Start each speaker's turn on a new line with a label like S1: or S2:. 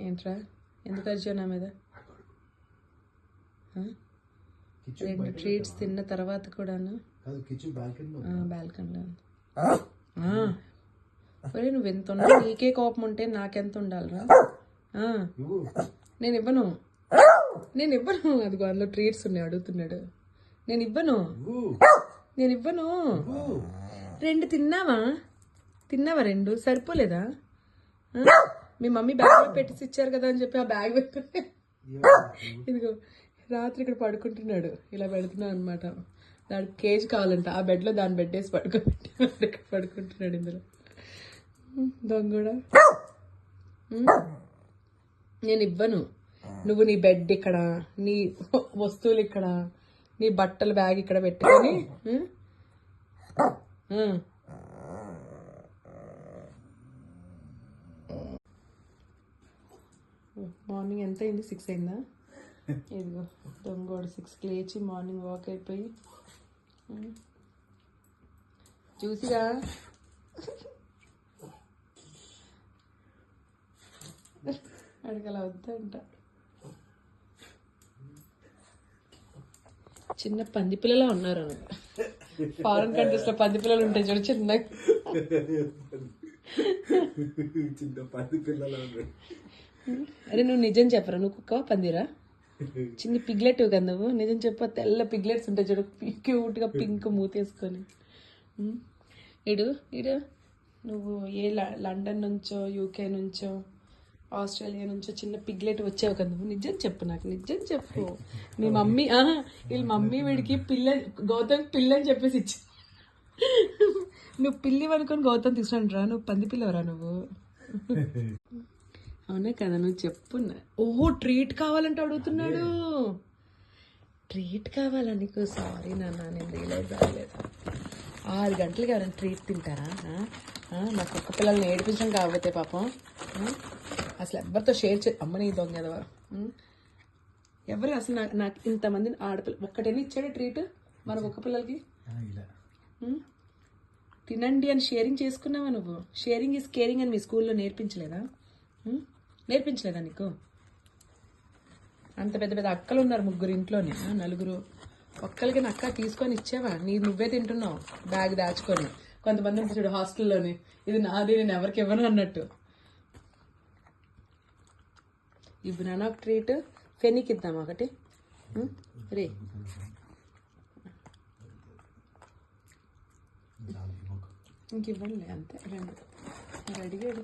S1: ఏంట్రా ఎందుకు వచ్చావు నా మీద? రెండు ట్రీట్స్ తిన్న తర్వాత కూడాను బాల్కనీలో ఒరే నువ్వు ఎంత ఉన్నా నీకే కోపం ఉంటే నాకెంత ఉండాలిరా? నేను ఇవ్వను అదిగో అందులో ట్రీట్స్ ఉన్నాయి అడుగుతున్నాడు. నేను ఇవ్వను. రెండు తిన్నావా? రెండు సరిపోలేదా? మీ మమ్మీ బ్యాగ్లో పెట్టేసి ఇచ్చారు కదా అని చెప్పి ఆ బ్యాగ్ పెట్టుకుని ఇదిగో రాత్రి ఇక్కడ పడుకుంటున్నాడు. ఇలా పెడుతున్నాను అనమాట. దానికి కేజ్ కావాలంట. ఆ బెడ్లో దాని బెడ్ వేసి పడుకుంటున్నాడు ఇందులో. దొంగ నేను ఇవ్వను. నువ్వు నీ బెడ్ ఇక్కడ, నీ వస్తువులు ఇక్కడ, నీ బట్టల బ్యాగ్ ఇక్కడ పెట్టుకొని మార్నింగ్ ఎంత అయింది? 6 అయిందా? ఇదిగో దొంగోడు 6కి లేచి మార్నింగ్ వాక్ అయిపోయి చూసిగా అడగల వద్దంట. చిన్న పంది పిల్లలా ఉన్నారు. ఫారెన్ కంట్రీస్ లో పంది పిల్లలు ఉంటాయి చూడు చిన్న పంది పిల్లలు. అరే నువ్వు నిజం చెప్పరా? నువ్వు కుక్క పందిరా? చిన్న పిగ్లెట్ కదా నువ్వు. నిజం చెప్ప. తెల్ల పిగ్లెట్స్ ఉంటాయి చూడు క్యూట్ గా పింక్ మూతేసుకొని. ఇడు నువ్వు ఏ లండన్ నుంచో యూకే నుంచో ఆస్ట్రేలియా నుంచో చిన్న పిగ్లెట్ వచ్చావు కదా నువ్వు. నిజం చెప్పు, నాకు నిజం చెప్పు. మీ మమ్మీ వీళ్ళ మమ్మీ వీడికి గౌతమ్ పిల్ల అని చెప్పేసి ఇచ్చి నువ్వు పిల్లి అనుకొని గౌతమ్ తీసుకురా. నువ్వు పంది పిల్లవరా నువ్వు? అవునే కదా, నువ్వు చెప్పు. ఓహో ట్రీట్ కావాలంటే అడుగుతున్నాడు. ట్రీట్ కావాలా నీకు? సారీ నాన్న, నేను రియలైజ్ అవ్వలేదు. 6 గంటలకి ఎవరైనా ట్రీట్ తింటారా? నాకు కుక్క పిల్లల్ని ఏడిపించడం కాకపోతే పాపం అసలు ఎవరితో షేర్ అమ్మని దొంగ ఎదవా. ఎవరు అసలు నాకు ఇంతమంది ఆడపిల్ల ఒక్కటైనా ఇచ్చాడు ట్రీట్ మన కుక్క పిల్లలకి? తినండి అని షేరింగ్ చేసుకున్నావా నువ్వు? షేరింగ్ ఈజ్ కేరింగ్ అని మీ స్కూల్లో నేర్పించలేదా నీకు? అంత పెద్ద పెద్ద అక్కలు ఉన్నారు, 3 ఇంట్లోనే, 4. ఒక్కరికి అక్క తీసుకొని ఇచ్చావా? నువ్వే తింటున్నావు బ్యాగ్ దాచుకొని. కొంతమంది ఉంటుంది చూడు హాస్టల్లోని, ఇది నాది నేను ఎవరికి ఇవ్వను అన్నట్టు. ఇప్పుడు నాన్న ఒక ట్రీట్ ఫెనీకి ఇద్దామా ఒకటి? రే ఇంక ఇవ్వండి అంతే. 2 అడిగాడు